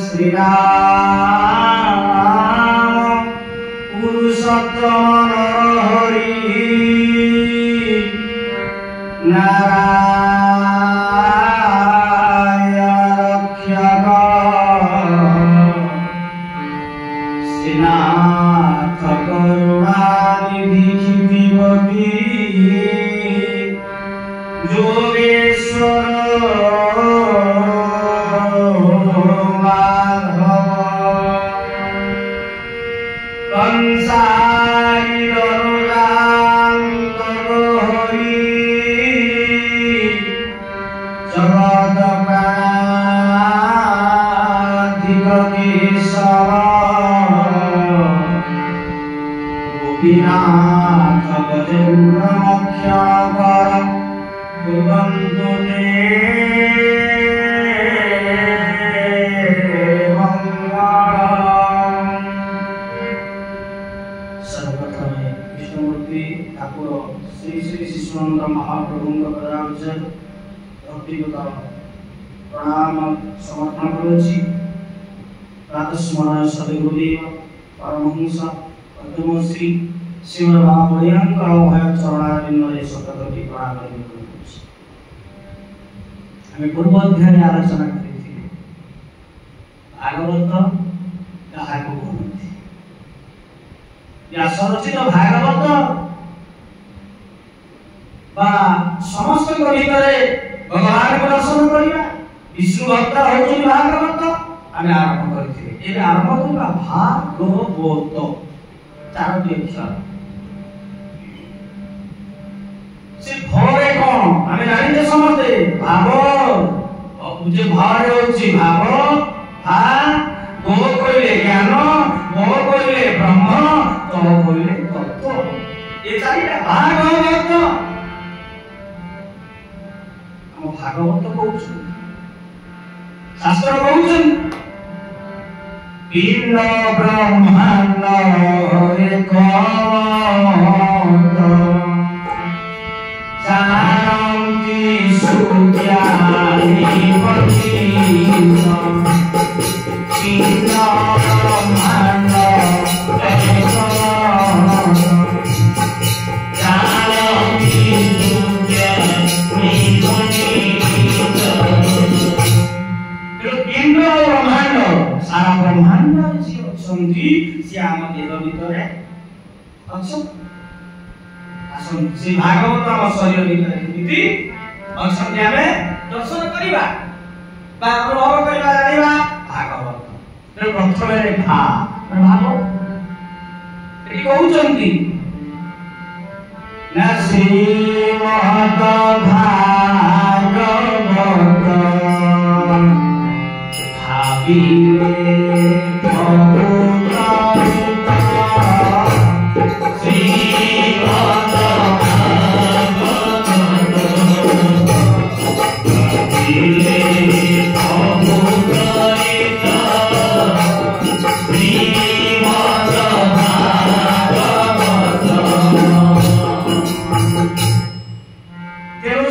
श्री राम पुरुषोत्तम हरि नारायण रक्षक श्रीनाथ करुणानिधि क्षितिपति योगेश्वर माधव कंसारी दरुलांतर हरि जगत प्राणाधिक केशव गोपीनाथ गजेन्द्र मक्षकर कुर्वन्तु ते मंगलम्। सर्वप्रथमे विष्णुमूर्ति ठाकुर श्री श्री शिशुनंद महाप्रभु भक्तिगत प्रणाम समर्पण करुछि। प्रातस्मरण सदगुरुदेव परमहंस पद्मश्री श्रीमद महाबलियांकर अभय चरणारविंदे शतकोटि प्रणाम करुछि। हमें पूर्व अध्याय आलोचना करिथिले भागवत काहाको कहନ୍ତି। व्यास रचित भागवत बा समस्त भितरे भगवान को दर्शन करिबा विष्णु भक्त होउछि भागवत आमे आरंभ करिथिले। एबे आरंभ करिबा भागवत चारोटी अक्षर से भरे कोन आमे जानिते समझे भाव जे भरे होउछि भाव हा गो कइले ज्ञान मो कइले ब्रह्म तो कइले तत्व ए चारिटा भागवत हम भागवत कहउछु शास्त्र कहउछन पिंड ब्रह्मांड एक जानन्ति सूर्यानि पतित पिंड ब्रह्मांड एक जानन्ति सूर्यानि पतित। पिंड ब्रह्मांड सारा ब्रह्मांड जी अछंती से आम देह भितरे अछन आसन से भागवत आम शरीर भितरे निति अछन आमे दर्शन करिबा बा अनुभव करिबा जानिबा भागवत ते प्रथमे भाव एटी कहउचंती ना श्रीमद् भागवत भाविले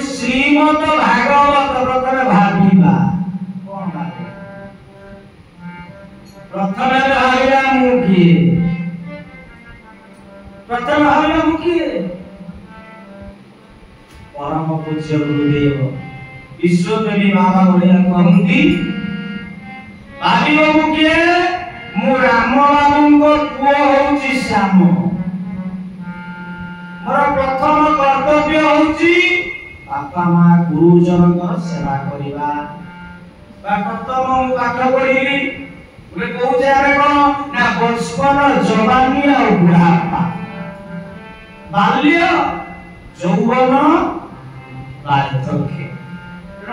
श्रीमद् भागवत प्रथमे भाविबा कोन भावे प्रथमे भाविला मुखी प्रथम भाविला मुखी परम पूज्य गुरुदेव विश्वप्रेमी बाबा बलिया कहंती भाविबो मुखी मु राम बाबूको पुओ होउची श्याम मोर प्रथम कर्तव्य होउची बापा माँ गुरुजन सेवा करिबा प्रथम पाठ पढ़ी बोले कहूचे आमे कोन ना बचपन जवानी आ बुढ़ापा बाल्य यौवन वार्धक्य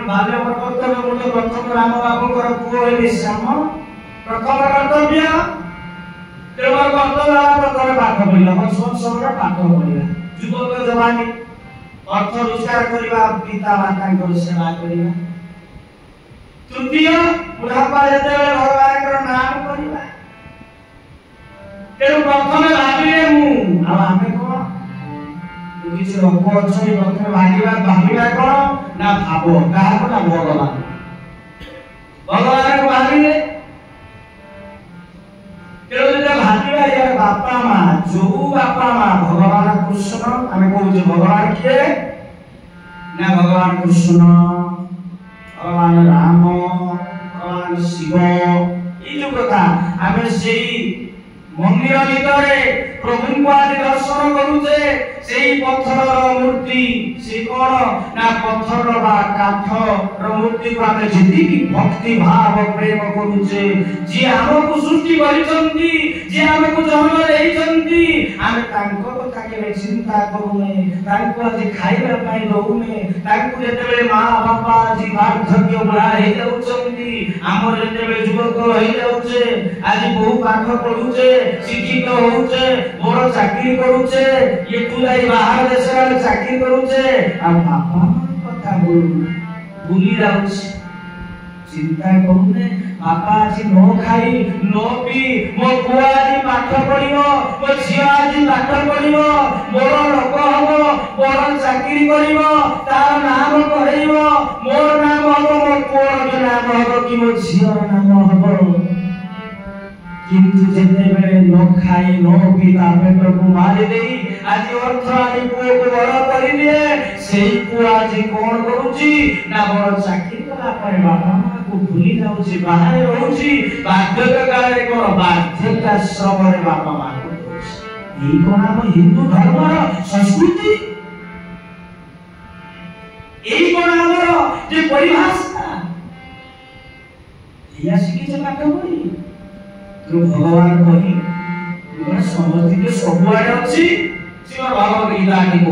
बाल्य कर्तव्य बोले प्रथम राम बाबू पुओ हेली श्याम प्रथम कर्तव्य कर्तव्य प्रथम पाठ पढ़ा बचपन समय पाठ पढ़ा युवक जवानी अर्थ रोजगार करिबा पिता माता को सेवा करिबा तृतीय बुढ़ापा जते भगवान को नाम करिबा तेरो प्रथम भाबिले मु आ आमे को କିଛି ଲୋକ ଅଛନ୍ତି ପ୍ରଥମେ ଭାବିବା କଣ ନା ଭାବ କାହାକୁ ନା ଭଗବାନଙ୍କୁ ଭାବିଲେ ତେଣୁ ଯେତେବେଳେ ଭାବିବା ଇଆଡେ ବାପା ମା ଯୋଉ ବାପା ମା ଭଗବାନ କୃଷ୍ଣ ଆମେ କହୁଛେ ଭଗବାନ କିଏ ନା ଭଗବାନ କୃଷ୍ଣ ଭଗବାନ ରାମ ଭଗବାନ ଶିବ ଏଇ ଯୋଉ କଥା ଆମେ ସେଇ ମନ୍ଦିର ଭିତରେ ପ୍ରଭୁଙ୍କୁ ଆଜି ଦର୍ଶନ କରୁଛେ ସେଇ ପଥରର ମୂର୍ତ୍ତି ସେ କଣ ନା ପଥର ବା କାଠର ମୂର୍ତ୍ତିକୁ ଆମେ ଯେତିକି ଭକ୍ତି ଭାବ ପ୍ରେମ କରୁଛେ ଯିଏ ଆମକୁ ସୃଷ୍ଟି କରିଛନ୍ତି ଯିଏ ଆମକୁ ଜନ୍ମ ଦେଇଛନ୍ତି ଆମେ ତାଙ୍କ କଥା କେବେ ଚିନ୍ତା କରୁନେ ତାଙ୍କୁ ଆଜି ଖାଇବା ପାଇଁ ଦଉନେ ତାଙ୍କୁ ଯେତେବେଳେ ମା ବାପା ଆଜି ବାର୍ଦ୍ଧକ୍ୟ ବୁଢା ହେଇଯାଉଛନ୍ତି ଆମର ଯେତେବେଳେ ଯୁବକ ହେଇଯାଉଛେ ଆଜି ବହୁ ପାଠ ପଢୁଛେ ଶିକ୍ଷିତ ହଉଛେ ବଡ ଚାକିରି କରୁଛେ ଏଠୁ ଯାଇ ବାହାର ଦେଶରେ ଚାକିରି କରୁଛେ ଆଉ ବାପା କଥା ଭୁଲି ଯାଉଛି ଚିନ୍ତା କରୁନେ ବାପା ଆଜି ନ ଖାଇ ନ ପିଇ ମୋ ପୁଅ ଆଜି ପାଠ ପଢିବ ମୋ ଝିଅ ଆଜି ପାଠ ପଢିବ ବଡ ଲୋକ ହବ ବଡ ଚାକିରି କରିବ ତାର ନାମ କରେଇବ ମୋର ନାମ ହବ ମୋ ପୁଅର ବି ନାମ ହବ କି ମୋ ଝିଅର ନାମ ହବ কিন্তু যেতেବେଳେ ନ ଖାଇ ନ ପିଇ ତା ପେଟକୁ ମାରି ଦେଇ ଆଜି ଅର୍ଥ ଆଣି ପୁଅକୁ ବଡ କରିଦିଏ ସେଇ ପୁଅ ଆଜି କଣ କରୁଛି ନା ବଡ ଚାକିରି କଲା ପରେ ବାପା ମାକୁ ଭୁଲି ଯାଉଛି ବାହାରେ ରହୁଛି ବାର୍ଦ୍ଧକ୍ୟ କାଳରେ କଣ ବାର୍ଦ୍ଧକ୍ୟାଶ୍ରମରେ ବାପା ମାକୁ ଦଉଛି ଏଇ କଣ ଆମ ହିନ୍ଦୁ ଧର୍ମର ସଂସ୍କୃତି ଏଇ କଣ ଆମର ଯେ ପରିଭାଷା ଏଇଆ ଶିଖିଛେ ପାଠ ପଢି भगवान कही समझ सबुआड़े अच्छी भगवत गीता आगे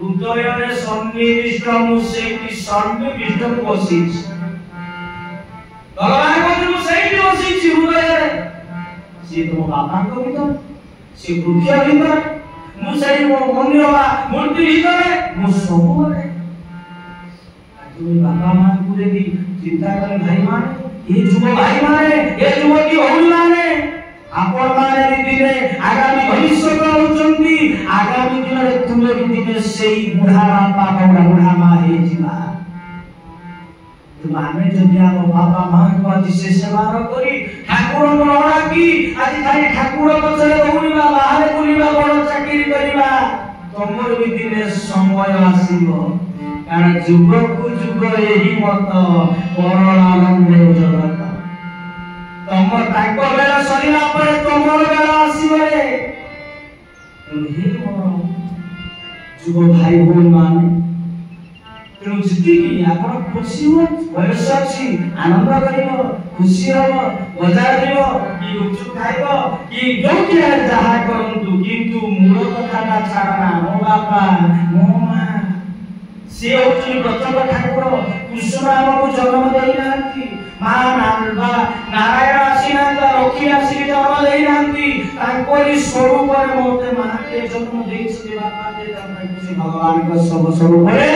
हृदय सन्निविष्ट सन्निविष्ट बसी भगवान बसी हृदय सी तुम बापा भर सी हृदय भर मुझे मंदिर मूर्ति भर मुझे बापा मां को यदि चिंता करे भाई माने ये युव भाई माने ये युवती भौणी माने आपण माने दिने आगामी भविष्य होचंती आगामी दिन रे तुमे भी दिने सेही बुढ़ा बापा बुढ़ा मां हे जीवा तुम आमे जदि हम बापा मां को आज से सेवा करी ठाकुर मनोरा की आज खाली ठाकुर पछरे दौड़ीबा बाहर बुलिबा बड़ चाकरी करिबा तमर भी दिने समय आसीबो कारण जुग को जुग यही मत परमानंद जगत तम ताको बेला सरीला परे तमर बेला आसीबे हे मोर जुग भाई बोल माने तेणु जिति आपण खुशी हो बयस अछि आनंद करियो खुशी हो बजार दियो कि गुपचुप खाइबो कि जोकि जहा करंतु किंतु मूल कथाटा छाड़ना मो बापा मो मां से होची प्रथम ठाकुर कृष्ण हमको जन्म देई नांती मां नालबा नारायण आसीना रखी आसी जन्म देई नांती ताकोरी स्वरूप रे मोते मां के जन्म देई से बापा दे से भगवान का सब स्वरूप रे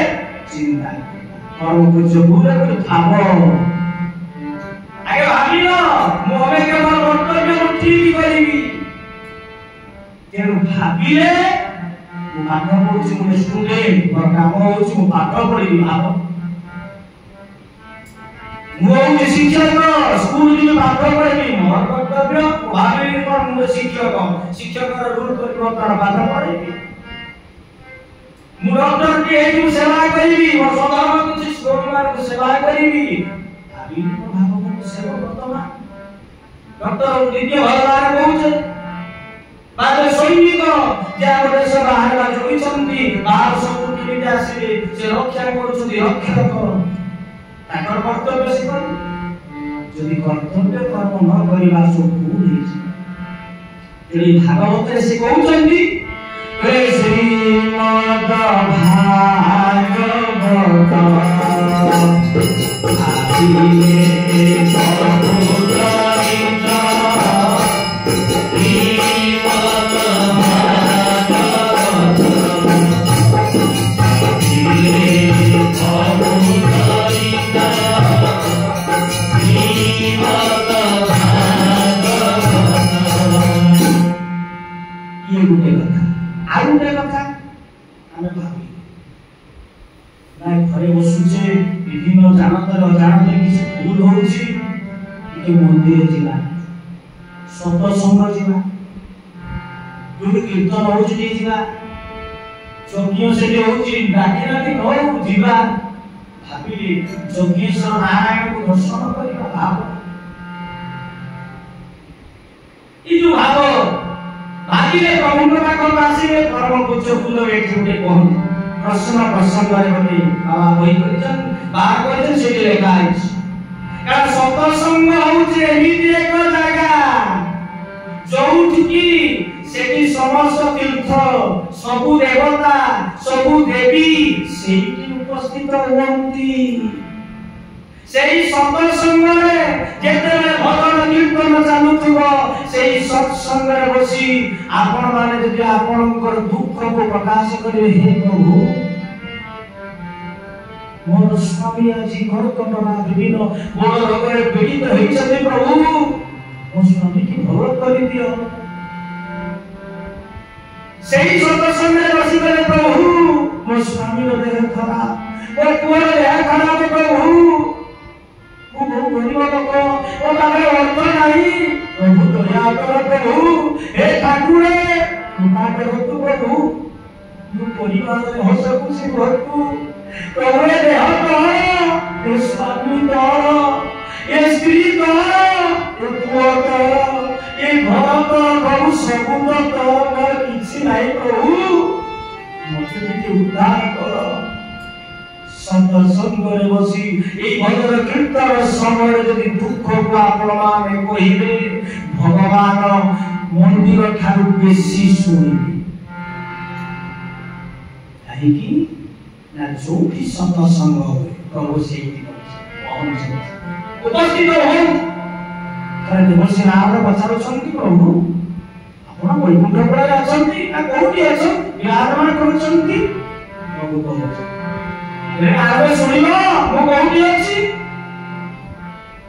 चिंता परम पूज्य पूरे को भाव आगे भाबिनो मो हमें केवल कर्तव्य ठीक करिवि तेनु भाबिले पाठ पढ़ुची गोटे स्टूडेंट मोर काम होउची मु पाठ पढ़ी भाव मु होउची शिक्षक स्कूल जी पाठ पढ़ी मोर कर्तव्य भावी पर मु शिक्षक रूल परिवर्तन पाठ पढ़ी मु डॉक्टर के हेतु सेवा करिवि मोर सधर्म कुछ परिवार को सेवा करिवि भावी पर भाव मु सेवा वर्तमान डॉक्टर द्वितीय भगवान कहूचे बाजे सैनिक जे देश बाहर जोईछंती बाहर संस्कृति में आसीबे से रक्षा करूछंती रक्षा कर ताकर कर्तव्य से कर जदि कर्तव्य कर्म न करवा सब भूल है भागवत से कहउछंती श्रीमद भागवत आदिले विभिन्न जानते किसी भूल होउछि मंदिर जीवा सत्संग जीवा जो कीर्तन होउछि जीवा यज्ञ से होउछि डाकी डाकी न जीवा भाबिले यज्ञेश्वर नारायण को दर्शन करबा भाव ई जो भाव भाबिले प्रभु पाख आसीले परम पूज्य कुल व्यक्ति उठे कहन प्रश्न प्रसंग करे बाबा बही करिछन बाहर करिछन से लेखा अछि कारण सत्संग होउछि एमिति एक जगह जोउठी की सेठी समस्त तीर्थ सबु देवता सबु देवी सेठी उपस्थित होंती सेही सत्संग रे जेते भजन कीर्तन चालुथिबो सेही सत्संग रे बसी आपण माने जदि आपणकर दुख को प्रकाश करे हे प्रभु मोर स्वामी आज घर कटना विभिन्न बड़ रोगरे पीड़ित होइछथि प्रभु मो स्वामी की भल करि दियो सेही सत्संग रे बसी करे प्रभु मो स्वामी रो देह खराब ओ पुअर देह खराब प्रभु ओ गरीब लोक ओ पाखे अर्थ नाही प्रभु दया कर प्रभु हे ठाकुर कृपा कर तू प्रभु मो परिवार रे हस खुशी भरतु प्रभु रे देह तोर ए स्वामी तोर ए स्त्री तोर ए पुआ तोर ए घर तोर प्रभु सब तोर किछि नाही प्रभु मते जे उद्धार कर सत्संग रे बसी ए भजन कीर्तन समय यदि दुख को आपण माने कहिबे भगवान मंदिर ठारू बेसी सुनिबे काहे कि ना जो भी सत्संग होवे प्रभु से उपस्थित हो कारण देवसी नाम बचारो छंती प्रभु आपण वैकुंठ पुरा अछंती ना कोठी अछन विराजमान करूछंती प्रभु कहछ रे आवे सुनिलो मो कोठी अछि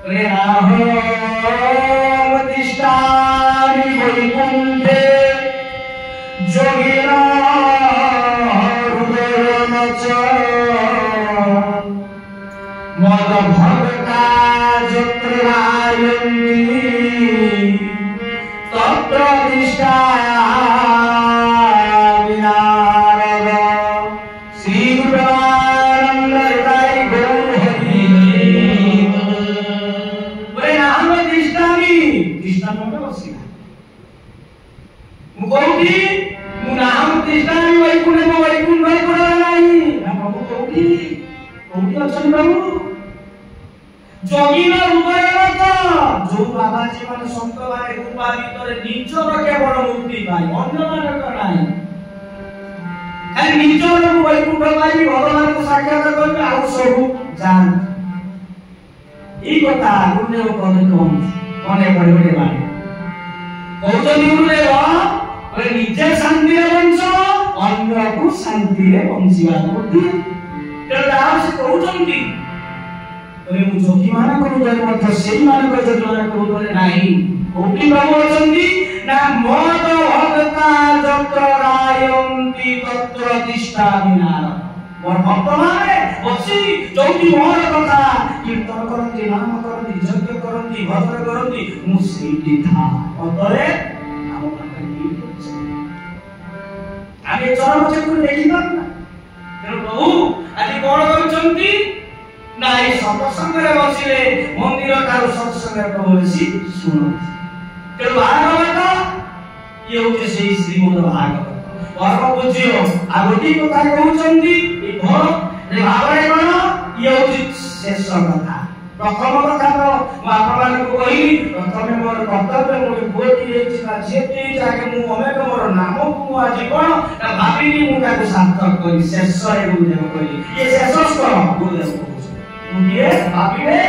रे आहो प्रतिष्ठानि वैकुंठे जोगिना मद भक्ता जत्र रायन्ति तत्र तिष्ठामि नारद श्री गुरुवानंद हृदय गौरहरि बोले नाम तिष्ठामि तिष्ठामि बसिला मुकोठी मु नाम तिष्ठामि वैकुंठ पुरा नाही प्रभु कोठी अछन प्रभु जोगिना हृदयरत जो बाबा जी माने संत माने गुफा भीतर निजर केवल मुक्ति पाई अन्य मानक नाही खाली निजर वैकुंठ पाई भगवान को साक्षात करबे आ सब जान ई कथा गुरुदेव कने पड़े माने कहउछनी गुरुदेव ओए निजे शांति रे बंच अन्य को शांति रे बंचिबा बुद्धि तेरा से कहउछनी ओरे मु जोगी माना को जय मत सेई माना को जय माना को बोले नाही कोटी प्रभु अछंती ना मद भक्ता जत्र रायन्ति तत्र तिष्ठामि नारद मोर भक्त माने बसी जोगी मोर कथा कीर्तन करंती नाम करंती यज्ञ करंती भजन करंती मु सेई था अतरे नाम पाखे की आगे चरण चक्र देखि ना तेरो प्रभु आदि कोन करचंती नाई सत्संग रे बसिले मंदिर तार सत्संग रे प्रभु बेसी सुनो तेरो भागवत ये होते से श्रीमद् भागवत परम पूज्य आगोटी कथा कहउचंती ए भर रे भावरे कोन ये होती शेष कथा प्रथम कथा तो आपन को कहि प्रथमे मोर कर्तव्य मोर पुओटी हेछि ना जेति जाके मु अमेक मोर नाम को आज कोन ना भाबिनी मु ताको सार्थक करी शेष रे गुरुदेव कहि ये शेष को गुरुदेव को मुझे भाबिबे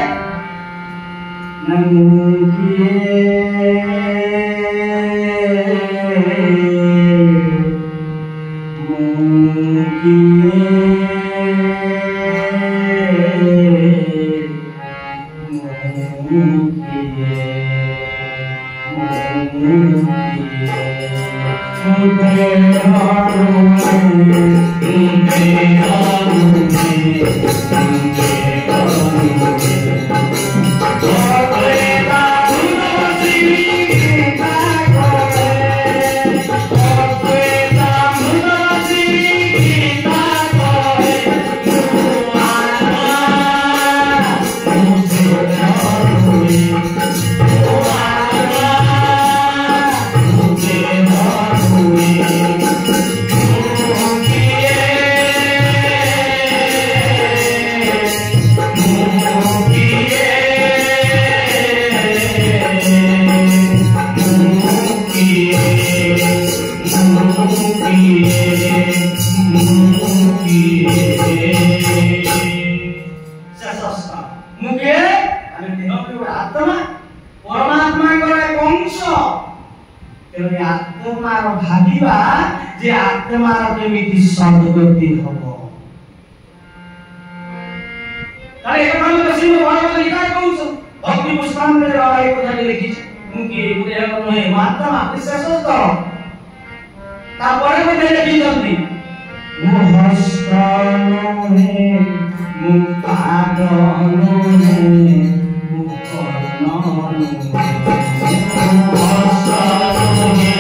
सदगति हबो अरे एक काम तो सिंह भागवत लिखा कहूछ भक्ति पुष्पांजलि रे आइ कथा लिखि मुके मुके नहे माता माते शेष तो ता परे को लिखि जल्दी मु हस्तानो हे मु पादनो हे मु कर्णनो मु हस्तानो हे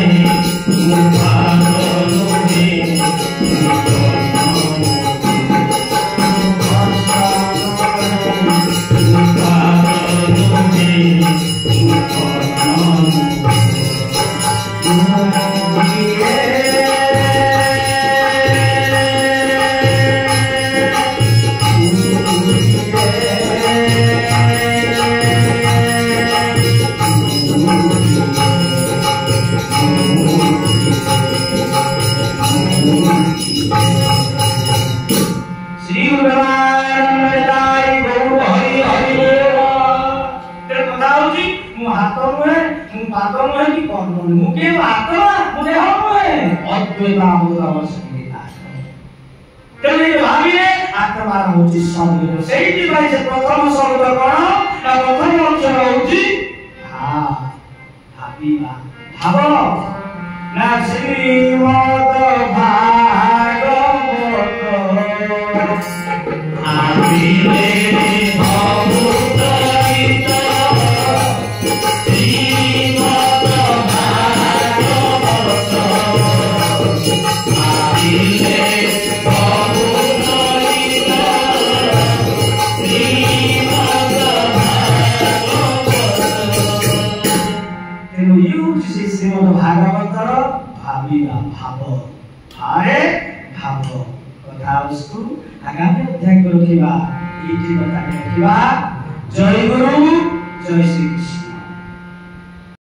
मु पादनो हे मुके आत्मा मुझे हम है अद्वैता होगा संगीता तेरे भाविले आत्मा होची शब्द सेही भाई से प्रथम शब्द कोन ना प्रथम अक्षर होची हा भाविबा भाव ना श्रीमद भागवत आविले भागवतर भाविबा भाव हारे भाव कथा वस्तु आगामी अध्याय को रखिबा एठी कथा रखिबा जय गुरु जय श्री कृष्ण।